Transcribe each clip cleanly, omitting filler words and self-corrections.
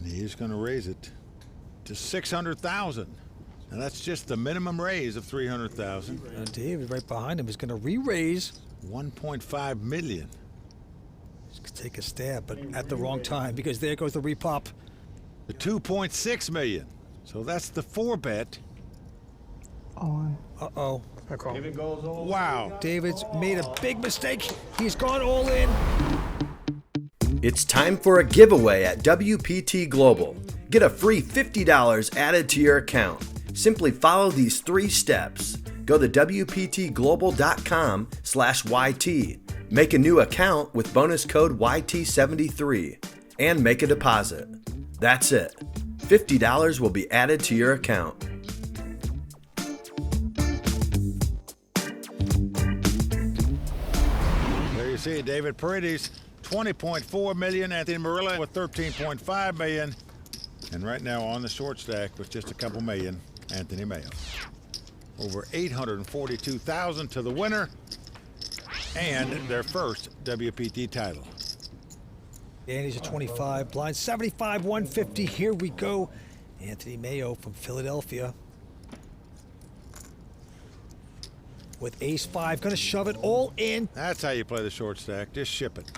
And he's going to raise it to 600,000. Now that's just the minimum raise of 300,000. David right behind him is going to re-raise 1.5 million. He's going to take a stab, but at the wrong time, because there goes the repop. The 2.6 million. So that's the 4-bet. Uh-oh. David goes all. Wow. David's made a big mistake. He's gone all in. It's time for a giveaway at WPT Global. Get a free $50 added to your account. Simply follow these 3 steps. Go to WPTglobal.com/YT. Make a new account with bonus code YT73 and make a deposit. That's it. $50 will be added to your account. There you see David Paredes, 20.4 million. Anthony Merulla with 13.5 million. And right now on the short stack with just a couple million, Anthony Maio. Over 842,000 to the winner and their first WPT title. Danny's at 25, blind 75, 150. Here we go. Anthony Maio from Philadelphia. With ace-5, gonna shove it all in. That's how you play the short stack. Just ship it.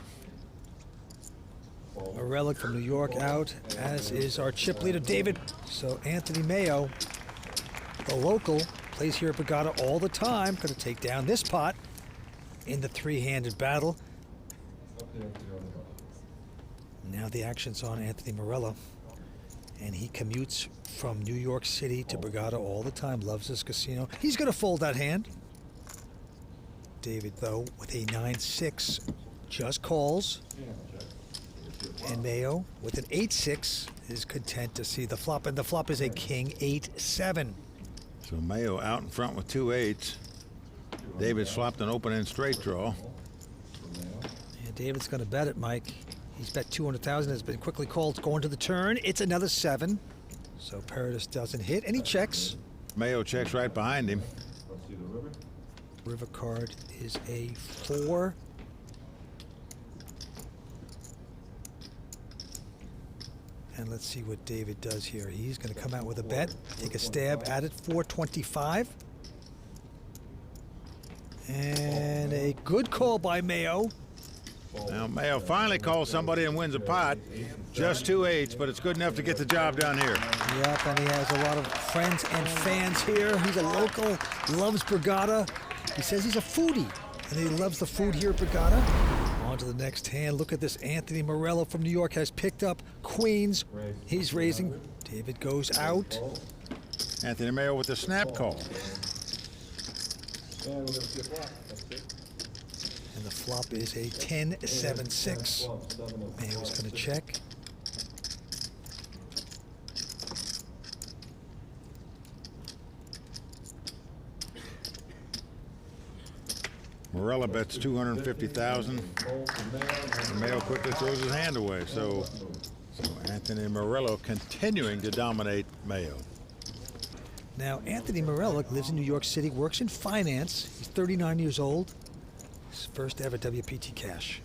A relic from New York out, as is our chip leader, David. So Anthony Maio, the local, plays here at Borgata all the time. Gonna take down this pot in the 3-handed battle. Now the action's on Anthony Merulla, and he commutes from New York City to Borgata all the time. Loves this casino. He's gonna fold that hand. David, though, with a 9-6, just calls. And Maio, with an 8-6, is content to see the flop, and the flop is a king 8-7. So Maio out in front with 2 8s. David flopped an open-end straight draw. And David's going to bet it, Mike. He's bet 200,000, has been quickly called going to the turn. It's another 7. So Paredes doesn't hit, and he checks. Maio checks right behind him. River card is a 4. And let's see what David does here. He's going to come out with a bet, take a stab at it, 425. And a good call by Maio. Now Maio finally calls somebody and wins a pot. Just 2 8s, but it's good enough to get the job done here. Yep, and he has a lot of friends and fans here. He's a local, loves Borgata. He says he's a foodie, and he loves the food here at Borgata. On to the next hand. Look at this. Anthony Merulla from New York has picked up queens. He's raising. David goes out. Anthony Maio with the snap call. And the flop is a 10-7-6. Maio's going to check. Merulla bets 250,000. Maio quickly throws his hand away. So Anthony Merulla continuing to dominate Maio. Now, Anthony Merulla lives in New York City, works in finance. He's 39 years old. His first ever WPT cash.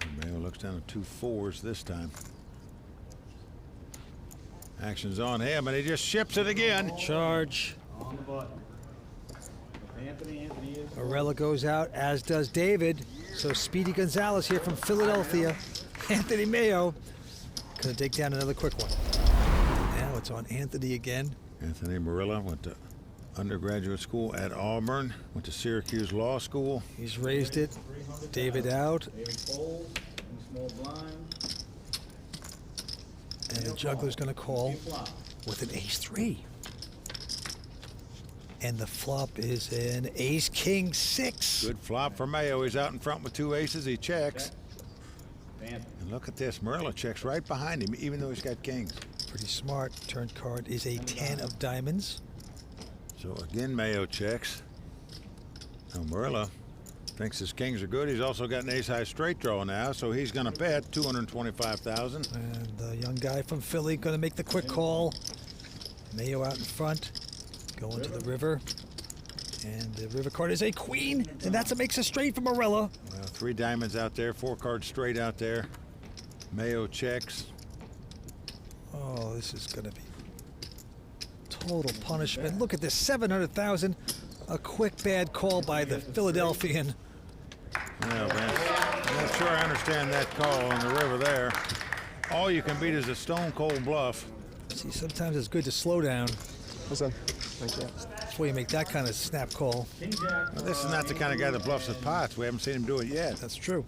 And Maio looks down at 2 4s this time. Action's on him, and he just ships it again. Charge. On the button. Anthony is. Merulla goes out, as does David. So Speedy Gonzalez here from Philadelphia. Anthony Maio gonna take down another quick one. Now it's on Anthony again. Anthony Merulla went to undergraduate school at Auburn, went to Syracuse Law School. He's raised it. David out. David folds. Small blind. And the juggler's gonna call with an ace-3. And the flop is an ace-king 6. Good flop for Maio. He's out in front with 2 aces. He checks. And look at this. Merulla checks right behind him, even though he's got kings. Pretty smart. Turn card is a 10 of diamonds. So again, Maio checks. Now Merulla thinks his kings are good. He's also got an ace-high straight draw now, so he's going to bet 225,000. And the young guy from Philly going to make the quick call. Maio out in front, going to the river. And the river card is a queen, and that's what makes a straight for Merulla. Well, 3 diamonds out there, 4 cards straight out there. Maio checks. Oh, this is going to be total punishment. Look at this, 700,000. A quick bad call by the Philadelphian. Yeah, Vince. I'm not sure I understand that call on the river there. All you can beat is a stone cold bluff. See, sometimes it's good to slow down. Listen, thank you. Before you make that kind of snap call. Well, this is not the kind of guy that bluffs with pots. We haven't seen him do it yet. That's true.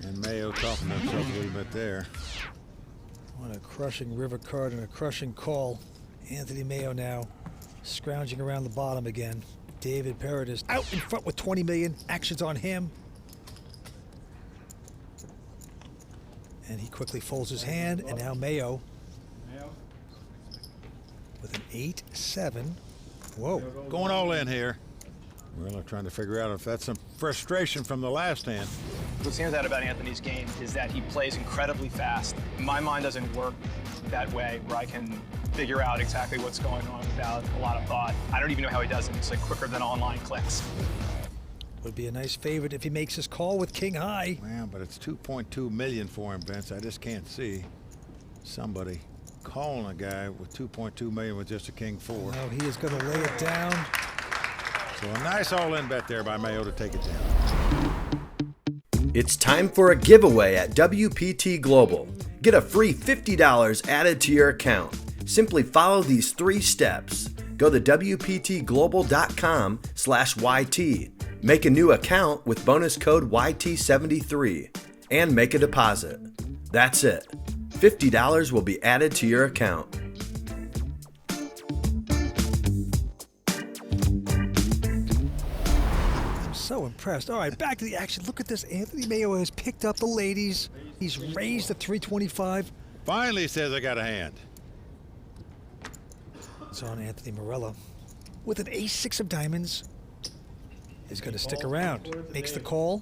And Maio talking to himself a little bit there. What a crushing river card and a crushing call. Anthony Maio now scrounging around the bottom again. David Paredes out in front with 20 million. Action's on him. And he quickly folds his hand, and now Maio with an 8-7. Whoa. Going all in here. Well, I'm trying to figure out if that's some frustration from the last hand. What stands out about Anthony's game is that he plays incredibly fast. My mind doesn't work that way, where I can figure out exactly what's going on without a lot of thought. I don't even know how he does it. It's like quicker than online clicks. Would be a nice favorite if he makes his call with king high. Well, but it's 2.2 million for him, Vince. I just can't see somebody calling a guy with 2.2 million with just a king 4. Now he is going to lay it down. So a nice all-in bet there by Maio to take it down. It's time for a giveaway at WPT Global. Get a free $50 added to your account. Simply follow these 3 steps. Go to WPTglobal.com/YT. Make a new account with bonus code YT73 and make a deposit. That's it. $50 will be added to your account. I'm so impressed. All right, back to the action. Look at this. Anthony Maio has picked up the ladies. He's raised to 325. Finally says I got a hand. It's on Anthony Merulla with an ace-6 of diamonds. He's going to stick around. Makes the call.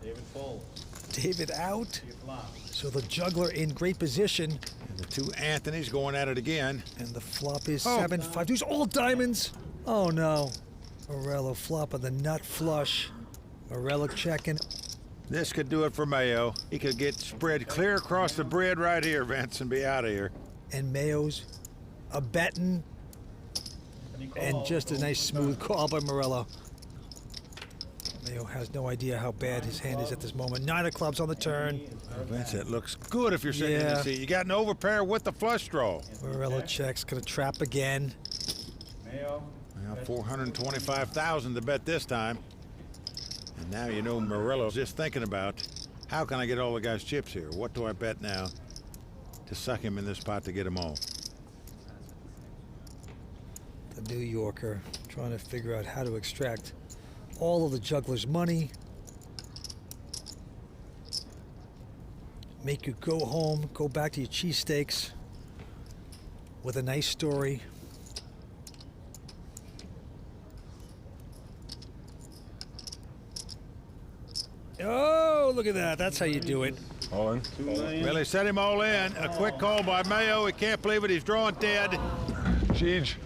David fold. David out. You flop. So the juggler in great position. And the 2 Anthonys going at it again. And the flop is 7-5. These all diamonds. Oh no. Merulla flop on the nut flush. Merulla checking. This could do it for Maio. He could get spread clear across the bread right here, Vince, and be out of here. And Maio's a betting. And just a nice smooth call by Merulla. Maio has no idea how bad his hand is at this moment. 9 of clubs on the turn. Vince, it looks good if you're sitting in the seat. You got an overpair with the flush draw. Merulla checks, gonna trap again. Mayo. Now 425,000 to bet this time. And now you know Merulla's just thinking about, how can I get all the guys' chips here? What do I bet now to suck him in this pot to get them all? The New Yorker trying to figure out how to extract all of the juggler's money. Make you go home, go back to your cheesesteaks with a nice story. Oh, look at that. That's how you do it. All in. Well, he set him all in. A quick call by Maio. He can't believe it. He's drawing dead. Jeeges.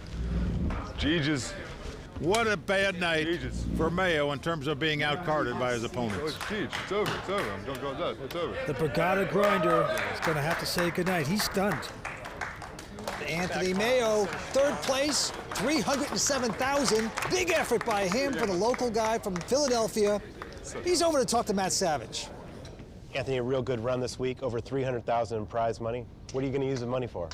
What a bad night Jesus. for Maio in terms of being outcarded by his Oh, opponents. it's Jeej. It's over. It's over. I'm going to go with that. It's over. The Borgata grinder is going to have to say goodnight. He's stunned. Anthony Maio, 3rd place, 307,000. Big effort by him for the local guy from Philadelphia. He's over to talk to Matt Savage. Anthony, a real good run this week, over 300,000 in prize money. What are you going to use the money for?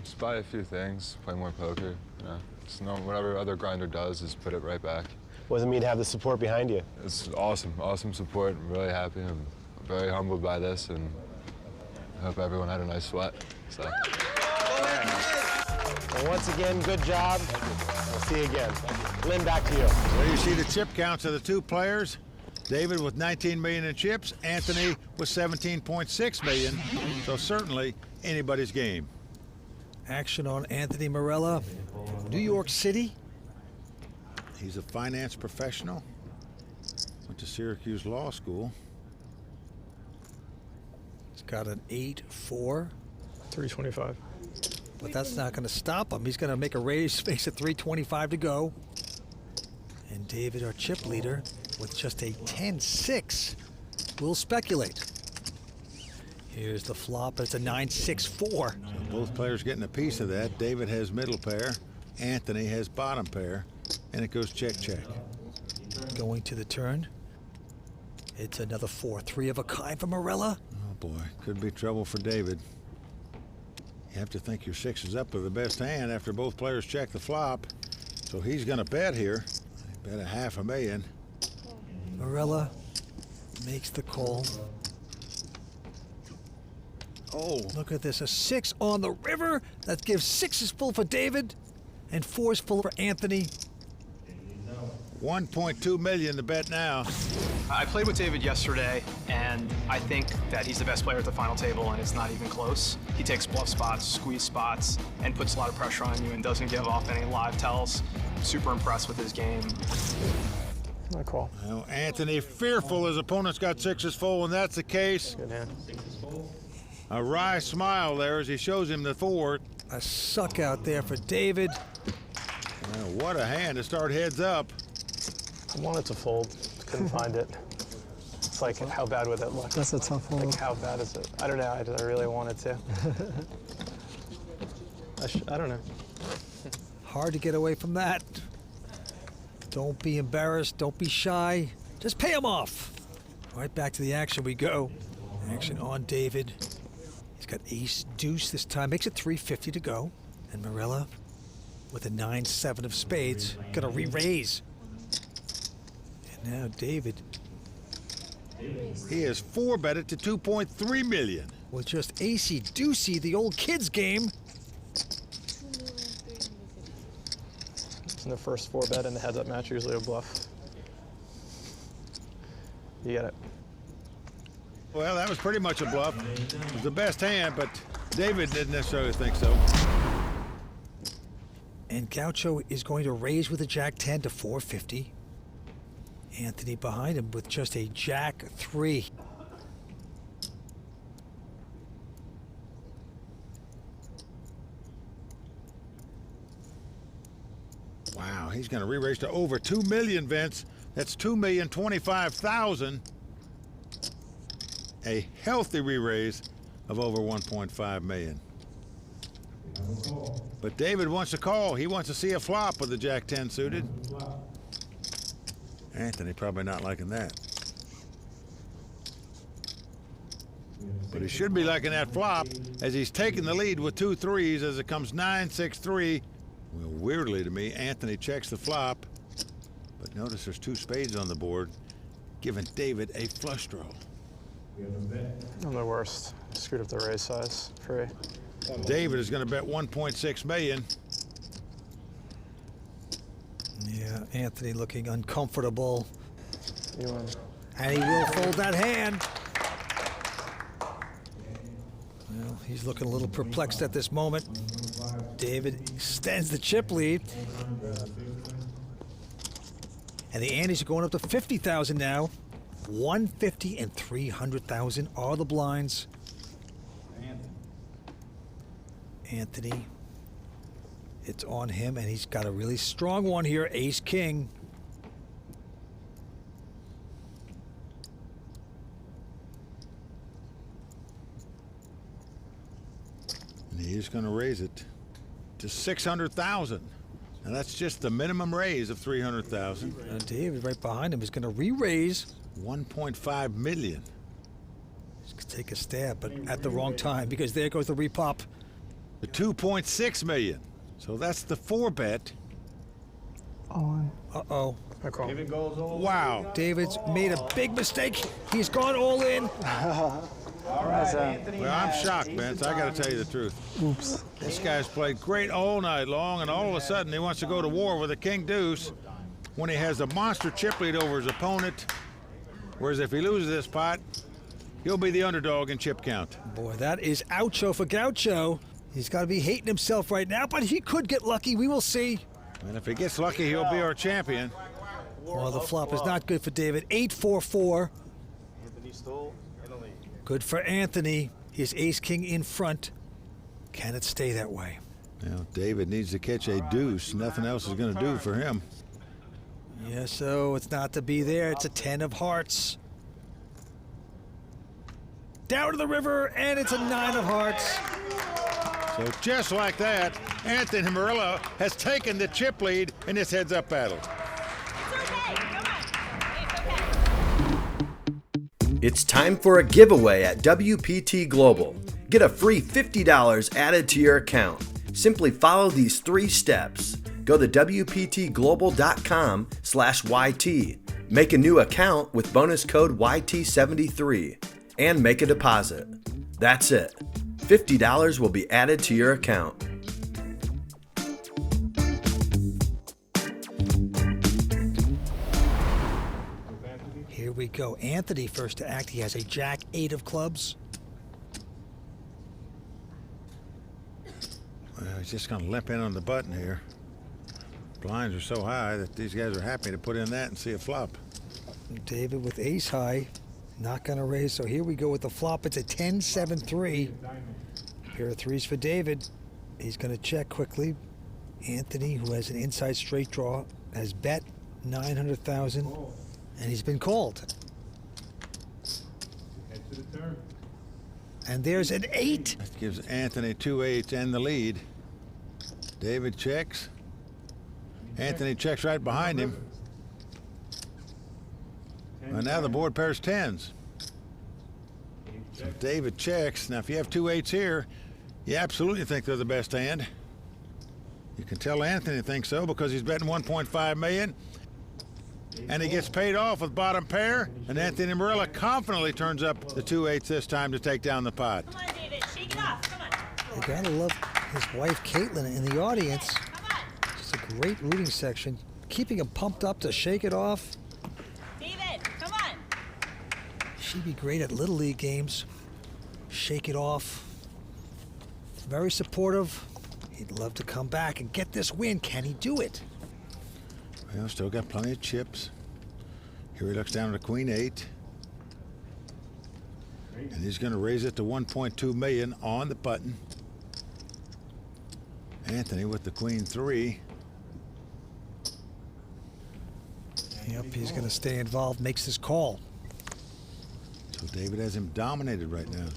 Just buy a few things, play more poker. You know, just know whatever other grinder does is put it right back. What does it mean to have the support behind you? It's awesome, awesome support. I'm really happy. I'm very humbled by this, and I hope everyone had a nice sweat. So. Well, once again, good job. We'll see you again. Lynn, back to you. Well, you see the chip counts of the 2 players. David with 19 million in chips, Anthony with 17.6 million. So certainly anybody's game. Action on Anthony Merulla, New York City. He's a finance professional. Went to Syracuse Law School. He's got an 8-4. 325. But that's not going to stop him. He's going to make a raise space at 325 to go. And David, our chip leader, with just a 10-6, will speculate. Here's the flop. It's a 9-6-4. Both players getting a piece of that. David has middle pair. Anthony has bottom pair. And it goes check, check. Going to the turn. It's another 4-3 of a kind for Merulla. Oh, boy. Could be trouble for David. You have to think your 6 is up with the best hand after both players check the flop. So he's going to bet here. Bet $500,000. Merulla makes the call. Oh, Look at this, a 6 on the river. That gives 6 is full for David and 4 is full for Anthony. $1.2 million to bet now. I played with David yesterday, and I think that he's the best player at the final table, and it's not even close. He takes bluff spots, squeeze spots, and puts a lot of pressure on you and doesn't give off any live tells. Super impressed with his game. My call. Well, Anthony fearful his opponent's got 6s full, and that's the case. Good hand. A wry smile there as he shows him the 4. A suck out there for David. Well, what a hand to start heads up. I wanted to fold. Couldn't find it. It's like, how bad would that look? That's a tough hold. Like, how bad is it? I don't know. I really wanted to. I don't know. Hard to get away from that. Don't be embarrassed. Don't be shy. Just pay him off. Right back to the action we go. Action on David. He's got ace deuce this time. Makes it 350 to go. And Merulla with a 9-7 of spades. Gonna re-raise. And now David He is 4-betted to $2.3 million. with just acey deucey, the old kids game. In the first 4-bet in the heads-up match, usually a bluff. You get it. Well, that was pretty much a bluff. It was the best hand, but David didn't necessarily think so. And Gaucho is going to raise with a Jack-10 to 450. Anthony behind him with just a Jack-3. Wow, he's going to re-raise to over $2 million, Vince. That's $2,025,000. A healthy re-raise of over $1.5 million. But David wants to call. He wants to see a flop with the Jack-10 suited. Anthony probably not liking that. But he should be liking that flop as he's taking the lead with 2 3s as it comes 9-6-3. Well, weirdly to me, Anthony checks the flop. But notice there's 2 spades on the board, giving David a flush draw. I'm the worst. Screwed up the raise size. Free. David is going to bet $1.6 million. Yeah, Anthony looking uncomfortable. You win. And he will fold that hand. Well, he's looking a little perplexed at this moment. David extends the chip lead. And the antes are going up to 50,000 now. 150 and 300,000 are the blinds. Anthony. It's on him, and he's got a really strong one here, ace-king. And he is going to raise it to 600,000. And that's just the minimum raise of 300,000. David right behind him is going to re-raise. 1.5 million. He's going to take a stab, but at the wrong time, because there goes the repop. The 2.6 million. So that's the 4-bet. Uh-oh. I call. Wow. David's made a big mistake. He's gone all in. Well, I'm shocked, Vince. I got to tell you the truth. Oops. This guy's played great all night long, and all of a sudden he wants to go to war with a king deuce when he has a monster chip lead over his opponent. Whereas if he loses this pot, he'll be the underdog in chip count. Boy, that is oucho for Gaucho. He's got to be hating himself right now, but he could get lucky. We will see. And if he gets lucky, he'll be our champion. Well, the flop is not good for David. 8-4-4. Anthony stole in the lead. Good for Anthony. His ace-king in front. Can it stay that way? Now, David needs to catch a deuce. Nothing else is going to do for him. Yes, so it's not to be there. It's a 10 of hearts. down to the river, and it's a 9 of hearts. So just like that, Anthony Merulla has taken the chip lead in this heads-up battle. It's time for a giveaway at WPT Global. Get a free $50 added to your account. Simply follow these 3 steps. Go to WPTglobal.com/YT. Make a new account with bonus code YT73 and make a deposit. That's it. $50 will be added to your account. Here we go. Anthony first to act. He has a jack 8 of clubs. Well, he's just going to limp in on the button here. Blinds are so high that these guys are happy to put in that and see a flop. David with ace high, not going to raise. So here we go with the flop. It's a 10-7-3. Pair of 3s for David. He's going to check quickly. Anthony, who has an inside straight draw, has bet 900,000, and he's been called. And there's an 8. That gives Anthony 2 8s and the lead. David checks. Anthony checks right behind him. And now the board pairs 10s. So David checks. Now if you have 2 8s here, you absolutely think they're the best hand. You can tell Anthony thinks so because he's betting 1.5 million. And he gets paid off with bottom pair. And Anthony Merulla confidently turns up the 2 8s this time to take down the pot. Come on, David, shake it off. Come on. You gotta love his wife Caitlin in the audience. Just a great rooting section, keeping him pumped up to shake it off. David, come on. She'd be great at Little League games. Shake it off. Very supportive. He'd love to come back and get this win. Can he do it? Well, still got plenty of chips. Here he looks down at a queen 8. And he's going to raise it to 1.2 million on the button. Anthony with the queen 3. Yep, he's going to stay involved, makes his call. So David has him dominated right now.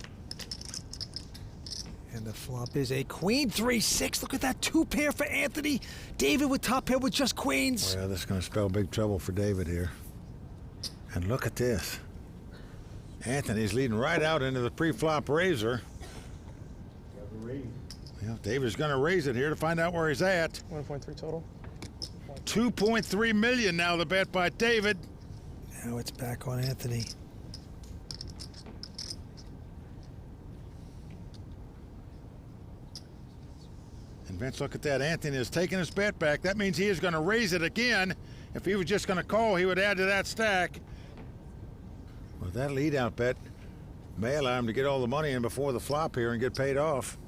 And the flop is a queen 3-6. Look at that 2 pair for Anthony. David with top pair with just queens. Well, that's going to spell big trouble for David here. And look at this. Anthony's leading right out into the pre-flop raiser. Well, David's going to raise it here to find out where he's at. 1.3 total. 2.3 million now the bet by David. Now it's back on Anthony. And Vince, look at that. Anthony has taken his bet back. That means he is going to raise it again. If he was just going to call, he would add to that stack. Well, that lead-out bet may allow him to get all the money in before the flop here and get paid off.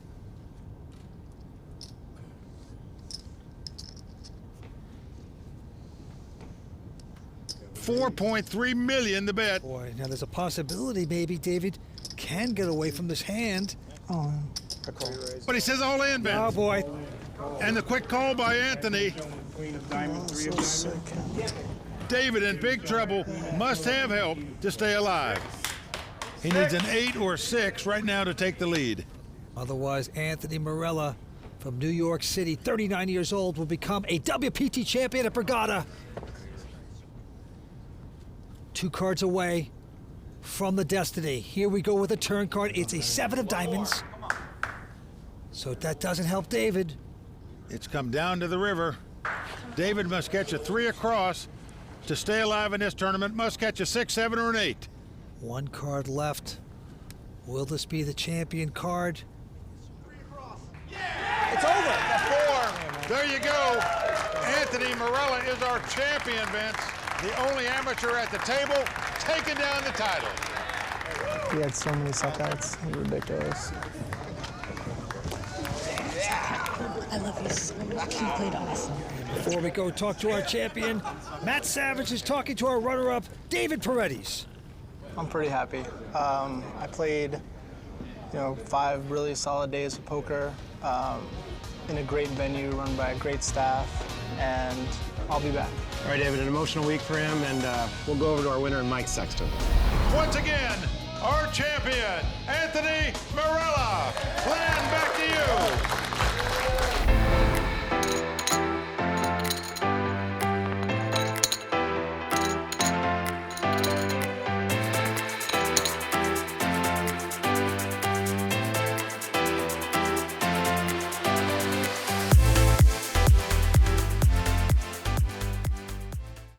$4.3 million the bet. Boy, now there's a possibility maybe David can get away from this hand. Oh, But he says all in, Vince. Oh, boy. And the quick call by Anthony. so sick. David in big trouble, must have help to stay alive. He needs an 8 or 6 right now to take the lead. Otherwise, Anthony Merulla from New York City, 39 years old, will become a WPT champion at Borgata. 2 cards away from the destiny. Here we go with a turn card. It's a 7 of diamonds. So that doesn't help David. It's come down to the river. David must catch a 3 across to stay alive in this tournament. Must catch a 6, 7, or an 8. 1 card left. Will this be the champion card? It's over. The 4. There you go. Anthony Merulla is our champion, Vince. The only amateur at the table taking down the title. He had so many suckouts. It was ridiculous. I love you so much. You played awesome. Before we go talk to our champion, Matt Savage is talking to our runner-up, David Paredes. I'm pretty happy. I played, 5 really solid days of poker in a great venue run by a great staff, and I'll be back. All right, David, an emotional week for him, and we'll go over to our winner, Mike Sexton. Once again, our champion, Anthony Merulla.